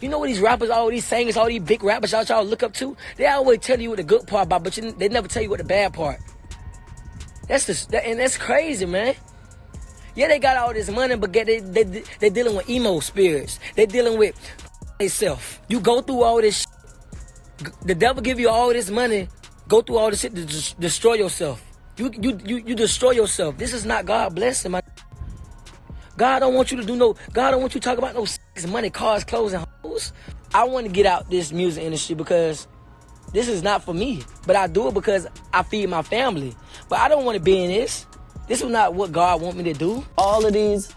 You know what these rappers, all these singers, all these big rappers y'all look up to? They always tell you what the good part about, but they never tell you what the bad part. And that's crazy, man. Yeah, they got all this money, but they dealing with emo spirits. They dealing with themselves. You go through all this shit. The devil give you all this money. Go through all this shit to destroy yourself. You destroy yourself. This is not God blessing, man. God don't want you to do God don't want you to talk about no sex, money, cars, clothes, and hoes. I want to get out this music industry because this is not for me. But I do it because I feed my family. But I don't want to be in this. This is not what God want me to do. All of these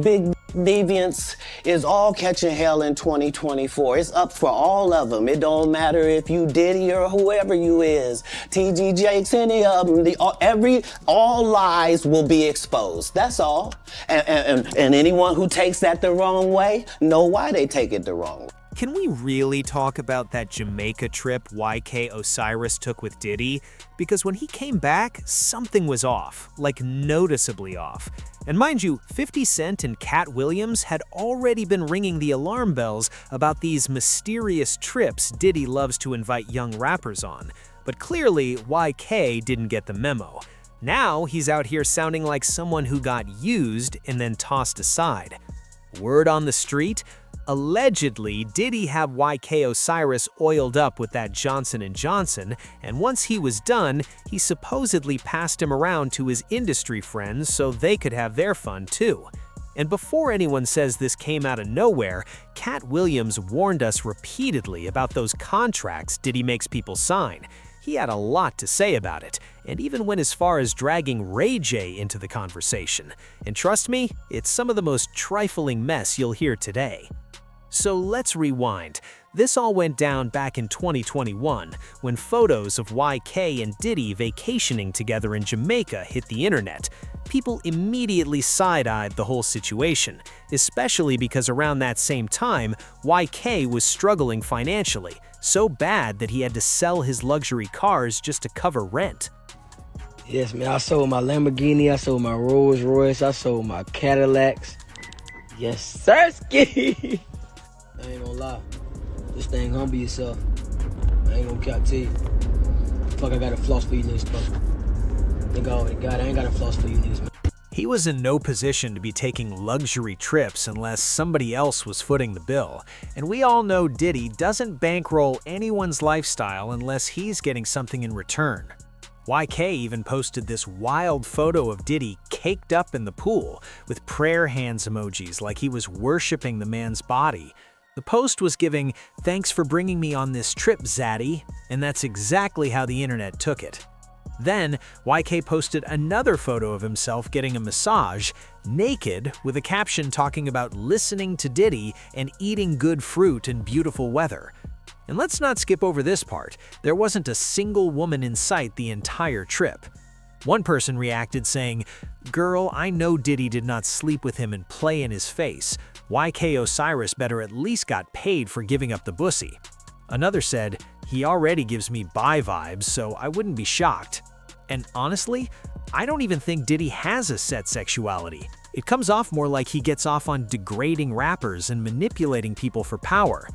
big deviants is all catching hell in 2024. It's up for all of them. It don't matter if you Diddy or whoever you is. TG Jakes, any of them. All lies will be exposed. That's all. And anyone who takes that the wrong way, know why they take it the wrong way. Can we really talk about that Jamaica trip YK Osiris took with Diddy? Because when he came back, something was off, like noticeably off. And mind you, 50 Cent and Katt Williams had already been ringing the alarm bells about these mysterious trips Diddy loves to invite young rappers on. But clearly, YK didn't get the memo. Now he's out here sounding like someone who got used and then tossed aside. Word on the street? Allegedly, Diddy had YK Osiris oiled up with that Johnson & Johnson, and once he was done, he supposedly passed him around to his industry friends so they could have their fun too. And before anyone says this came out of nowhere, Katt Williams warned us repeatedly about those contracts Diddy makes people sign. He had a lot to say about it, and even went as far as dragging Ray J into the conversation. And trust me, it's some of the most trifling mess you'll hear today. So let's rewind. This all went down back in 2021 when photos of YK and Diddy vacationing together in Jamaica hit the internet. People immediately side-eyed the whole situation, especially because around that same time, YK was struggling financially, so bad that he had to sell his luxury cars just to cover rent. Yes, man, I sold my Lamborghini, I sold my Rolls Royce, I sold my Cadillacs. Yes, sirski! I ain't gonna lie. This thing humble yourself. I ain't gonna cap to you. Fuck, I got a floss for you niggas, bro. Nigga already got it. I ain't got a floss for you niggas, man. He was in no position to be taking luxury trips unless somebody else was footing the bill. And we all know Diddy doesn't bankroll anyone's lifestyle unless he's getting something in return. YK even posted this wild photo of Diddy caked up in the pool with prayer hands emojis like he was worshiping the man's body. The post was giving, "Thanks for bringing me on this trip, Zaddy," and that's exactly how the internet took it. Then, YK posted another photo of himself getting a massage, naked, with a caption talking about listening to Diddy and eating good fruit in beautiful weather. And let's not skip over this part. There wasn't a single woman in sight the entire trip. One person reacted saying, "Girl, I know Diddy did not sleep with him and play in his face. YK Osiris better at least got paid for giving up the bussy." Another said, "He already gives me bi vibes, so I wouldn't be shocked." And honestly, I don't even think Diddy has a set sexuality. It comes off more like he gets off on degrading rappers and manipulating people for power.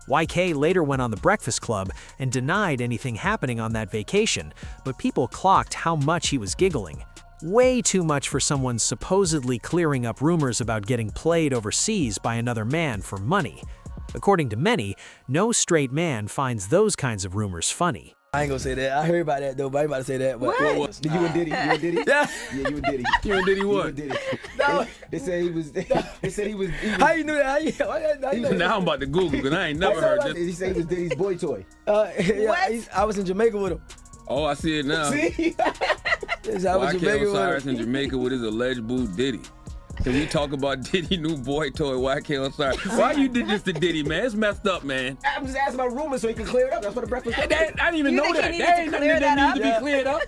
YK later went on The Breakfast Club and denied anything happening on that vacation, but people clocked how much he was giggling. Way too much for someone supposedly clearing up rumors about getting played overseas by another man for money. According to many, no straight man finds those kinds of rumors funny. I ain't gonna say that. I heard about that though, but I ain't about to say that. But What? You and Diddy? You and Diddy? Yeah. Yeah, you and Diddy. You and Diddy You what? and Diddy. No. They said he was. They said he was. How you knew that? How you know that? Now I'm about to Google because I ain't never heard this. He said he was Diddy's boy toy. Yeah, I was in Jamaica with him. Oh, I see it now. See? Yes, I was in YK Jamaica with Osiris him. in Jamaica with his alleged boo Diddy. Can we talk about Diddy new boy toy YK Osiris? Why you did this to Diddy, man? It's messed up, man. I'm just asking about rumors so he can clear it up. That's what the breakfast. I didn't even You know think he that. needed There to ain't clear nothing that that needs to be cleared up.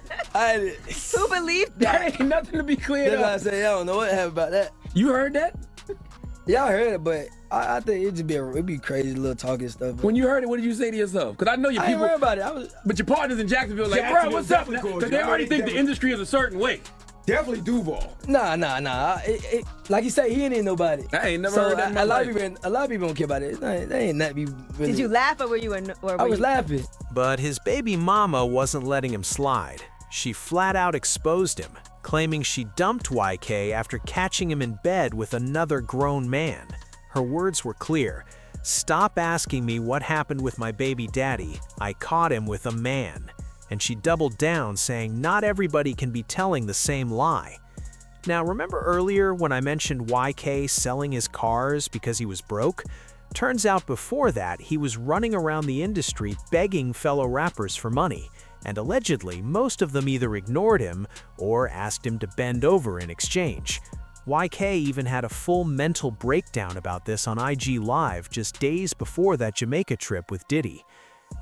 Who believed There that? ain't nothing to be cleared That's why I up. say I don't know what happened about that. You heard that? Yeah, I heard it, but I think it'd be crazy little talking stuff. When you heard it, what did you say to yourself? Because I know your I ain't people. worried about it. I was. But your partners in Jacksonville like, bro, Jacksonville what's up? definitely Because they already think the industry is a certain way. Definitely Duval. Nah. Like you say, he ain't nobody. I ain't never So heard that in my a lot life. of people don't care about it. They ain't not be really. Did you laugh or were you? I was laughing. But his baby mama wasn't letting him slide. She flat out exposed him, claiming she dumped YK after catching him in bed with another grown man. Her words were clear. "Stop asking me what happened with my baby daddy. I caught him with a man." And she doubled down, saying not everybody can be telling the same lie. Now, remember earlier when I mentioned YK selling his cars because he was broke? Turns out before that, he was running around the industry begging fellow rappers for money. And allegedly, most of them either ignored him or asked him to bend over in exchange. YK even had a full mental breakdown about this on IG Live just days before that Jamaica trip with Diddy.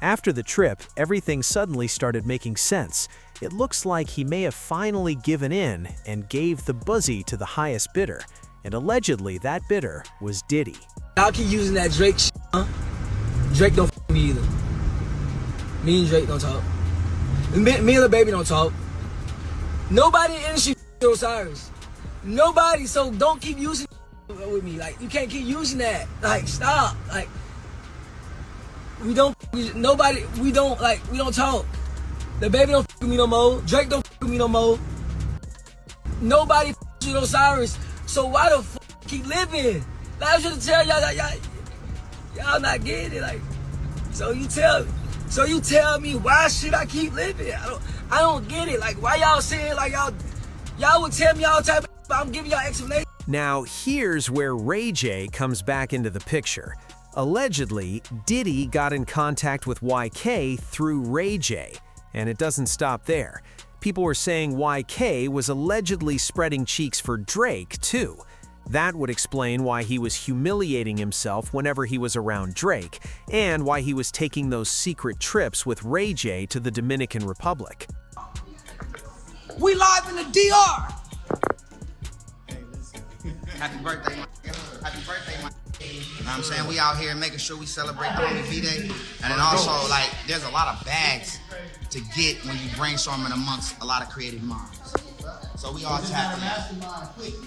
After the trip, everything suddenly started making sense. It looks like he may have finally given in and gave the buzzy to the highest bidder. And allegedly, that bidder was Diddy. Y'all keep using that Drake shit, huh? Drake don't f me either. Me and Drake don't talk. Me and the baby don't talk. Nobody in the industry f Osiris. Nobody, so don't keep using with me. Like, you can't keep using that. Like, stop. Like, we don't talk. The baby don't f with me no more. Drake don't f with me no more. Nobody f with Osiris. So why the f keep living? Like, I should tell y'all that y'all not getting it. Like, so you tell me why should I keep living? I don't get it. Like, why y'all saying like y'all would tell me all the time, but I'm giving y'all explanation. Now, here's where Ray J comes back into the picture. Allegedly, Diddy got in contact with YK through Ray J, and it doesn't stop there. People were saying YK was allegedly spreading cheeks for Drake, too. That would explain why he was humiliating himself whenever he was around Drake, and why he was taking those secret trips with Ray J to the Dominican Republic. We live in the DR! Happy birthday, man. Happy birthday, man. You know what I'm saying? We out here making sure we celebrate the homie V-Day. And then also, like, there's a lot of bags to get when you brainstorming amongst a lot of creative minds. So we all tapped in.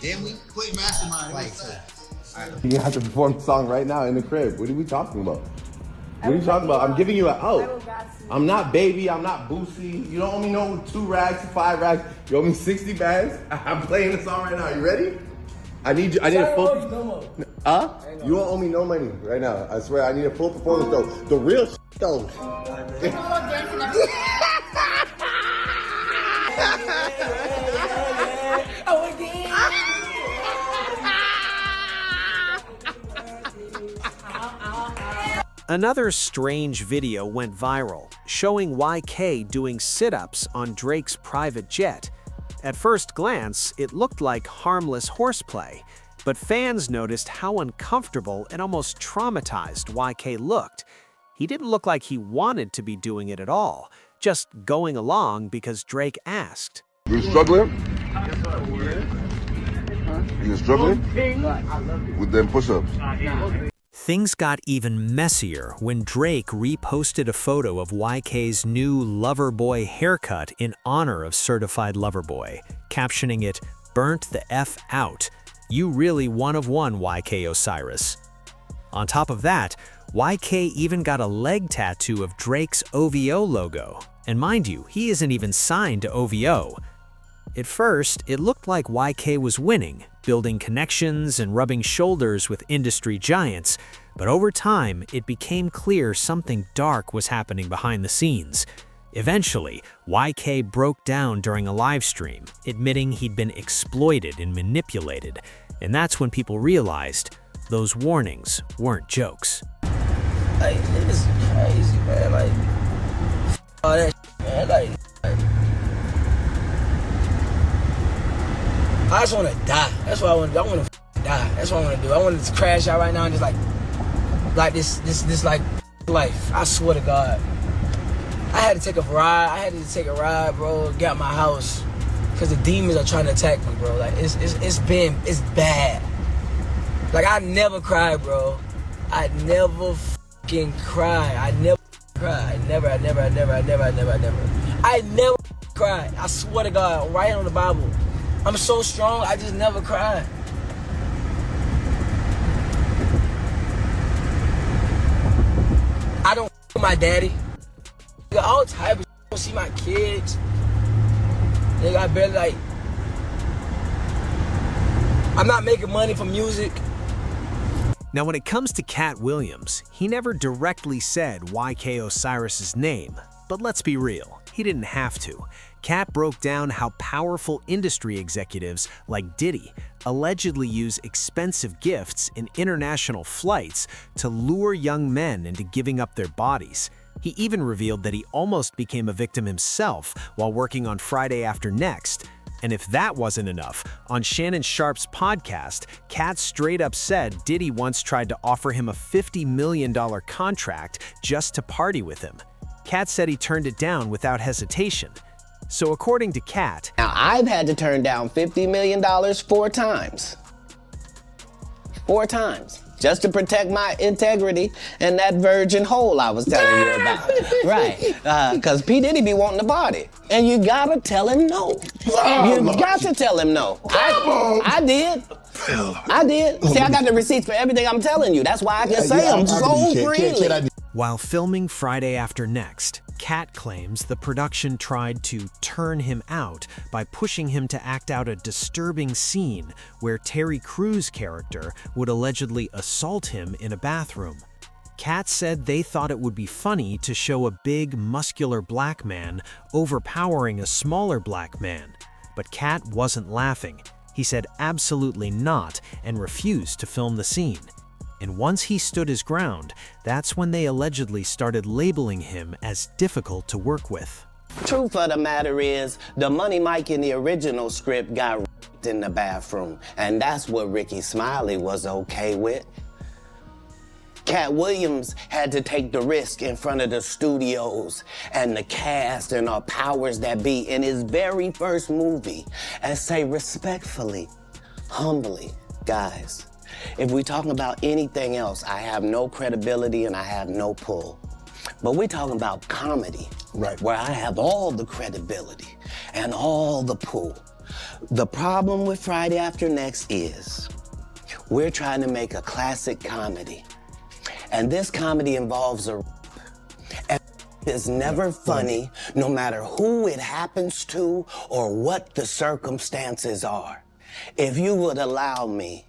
Then we quick mastermind. Like, you have to perform the song right now in the crib. What are we talking about? What are you talking about? I'm giving you an out. I'm not Baby. I'm not Boosie. You don't owe me no 2 rags, 5 rags. You owe me 60 bags. I'm playing the song right now. You ready? I need a full. You don't owe me no money right now. I swear. I need a full performance though. The real though. Another strange video went viral, showing YK doing sit-ups on Drake's private jet. At first glance, it looked like harmless horseplay, but fans noticed how uncomfortable and almost traumatized YK looked. He didn't look like he wanted to be doing it at all, just going along because Drake asked. You struggling? You struggling? With them push-ups? Things got even messier when Drake reposted a photo of YK's new Loverboy haircut in honor of Certified Lover Boy, captioning it, "Burnt the F out. You really one of one, YK Osiris." On top of that, YK even got a leg tattoo of Drake's OVO logo. And mind you, he isn't even signed to OVO. At first, it looked like YK was winning, building connections and rubbing shoulders with industry giants, but over time, it became clear something dark was happening behind the scenes. Eventually, YK broke down during a live stream, admitting he'd been exploited and manipulated, and that's when people realized those warnings weren't jokes. Like, it's crazy, man. Like, all that shit, man. Like, I just want to die. That's what I want to do. I want to die. That's what I want to do. I want to crash out right now and just like this like life. I swear to God. I had to take a ride, bro. Get out my house because the demons are trying to attack me, bro. Like it's bad. Like I never cry, bro. I never fucking cry. I never cry. I never cry. I swear to God, right on the Bible. I'm so strong, I just never cry. I don't with my daddy. Nigga, all type of don't see my kids. Nigga, I barely like. I'm not making money from music. Now, when it comes to Katt Williams, he never directly said YK Osiris' name, but let's be real, he didn't have to. Katt broke down how powerful industry executives like Diddy allegedly use expensive gifts in international flights to lure young men into giving up their bodies. He even revealed that he almost became a victim himself while working on Friday After Next. And if that wasn't enough, on Shannon Sharpe's podcast, Katt straight up said Diddy once tried to offer him a $50 million contract just to party with him. Katt said he turned it down without hesitation. So according to Katt, Now, I've had to turn down $50 million 4 times. 4 times. Just to protect my integrity and that virgin hole I was telling you about. Right. Because P. Diddy be wanting to party. And you gotta tell him no. You got to tell him no. I did. I did. See, I got the receipts for everything I'm telling you. That's why I can say them so freely. while filming Friday After Next, Katt claims the production tried to turn him out by pushing him to act out a disturbing scene where Terry Crews' character would allegedly assault him in a bathroom. Katt said they thought it would be funny to show a big, muscular black man overpowering a smaller black man, but Katt wasn't laughing. He said absolutely not and refused to film the scene. And once he stood his ground, that's when they allegedly started labeling him as difficult to work with. Truth of the matter is, the Money Mike in the original script got in the bathroom, and that's what Ricky Smiley was okay with. Katt Williams had to take the risk in front of the studios and the cast and our powers that be in his very first movie and say respectfully, humbly, guys, if we're talking about anything else, I have no credibility and I have no pull. But we're talking about comedy, right, where I have all the credibility and all the pull. The problem with Friday After Next is we're trying to make a classic comedy. And this comedy involves a and is never funny, no matter who it happens to or what the circumstances are. If you would allow me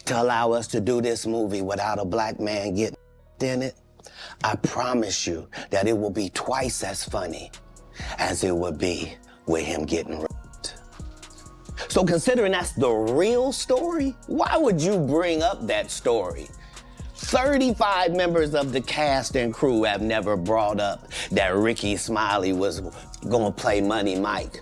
to allow us to do this movie without a black man getting in it, I promise you that it will be twice as funny as it would be with him getting raped. So considering that's the real story, why would you bring up that story? 35 members of the cast and crew have never brought up that Ricky Smiley was gonna play Money Mike.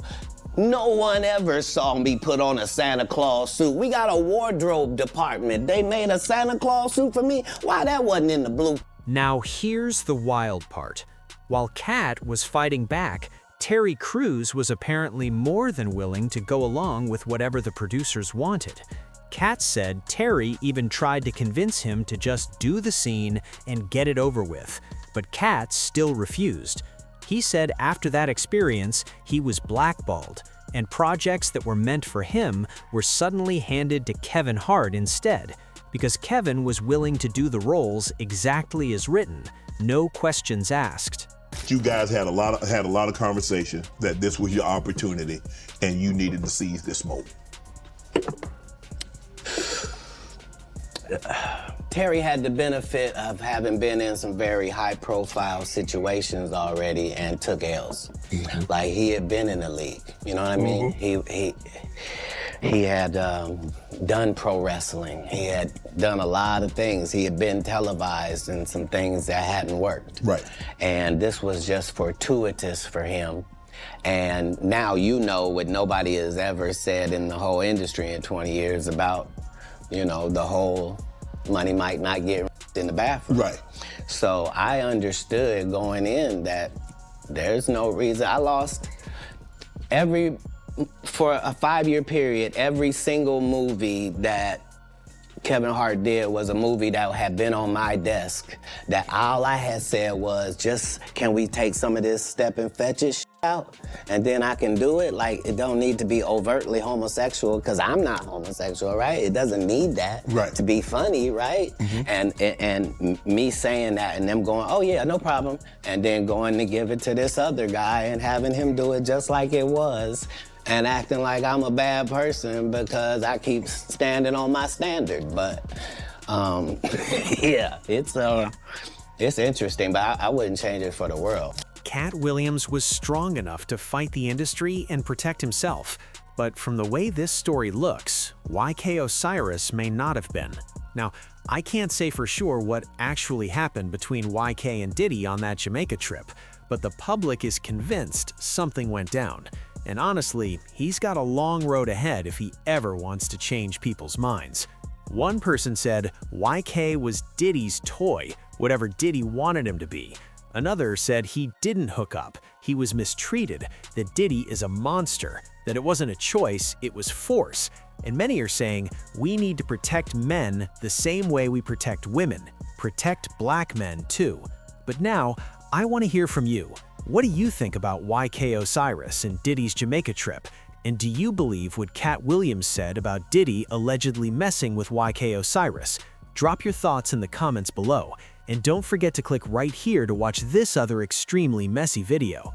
No one ever saw me put on a Santa Claus suit. We got a wardrobe department. They made a Santa Claus suit for me. Why that wasn't in the blue? Now here's the wild part. While Katt was fighting back, Terry Crews was apparently more than willing to go along with whatever the producers wanted. Katt said Terry even tried to convince him to just do the scene and get it over with, but Katt still refused. He said after that experience, he was blackballed, and projects that were meant for him were suddenly handed to Kevin Hart instead, because Kevin was willing to do the roles exactly as written, no questions asked. You guys had a lot of conversation that this was your opportunity and you needed to seize this moment. Terry had the benefit of having been in some very high-profile situations already and took L's. Mm-hmm. Like, he had been in the league, you know what I mean? Mm-hmm. He had done pro wrestling. He had done a lot of things. He had been televised in some things that hadn't worked. Right. And this was just fortuitous for him. And now you know what nobody has ever said in the whole industry in 20 years about, you know, the whole Money Mike not getting in the bathroom. Right. So I understood going in that there's no reason. I lost for a 5-year period, every single movie that Kevin Hart did was a movie that had been on my desk, that all I had said was, just, can we take some of this step and fetch it out, and then I can do it. Like, it don't need to be overtly homosexual, because I'm not homosexual, right? It doesn't need that to be funny, right? And me saying that and them going, oh yeah, no problem, and then going to give it to this other guy and having him do it just like it was, and acting like I'm a bad person because I keep standing on my standard. But yeah, it's interesting, but I wouldn't change it for the world. Katt Williams was strong enough to fight the industry and protect himself. But from the way this story looks, YK Osiris may not have been. Now, I can't say for sure what actually happened between YK and Diddy on that Jamaica trip, but the public is convinced something went down. And honestly, he's got a long road ahead if he ever wants to change people's minds. One person said YK was Diddy's toy, whatever Diddy wanted him to be. Another said he didn't hook up, he was mistreated, that Diddy is a monster, that it wasn't a choice, it was force. And many are saying we need to protect men the same way we protect women, protect black men too. But now, I want to hear from you. What do you think about YK Osiris and Diddy's Jamaica trip? And do you believe what Katt Williams said about Diddy allegedly messing with YK Osiris? Drop your thoughts in the comments below. And don't forget to click right here to watch this other extremely messy video.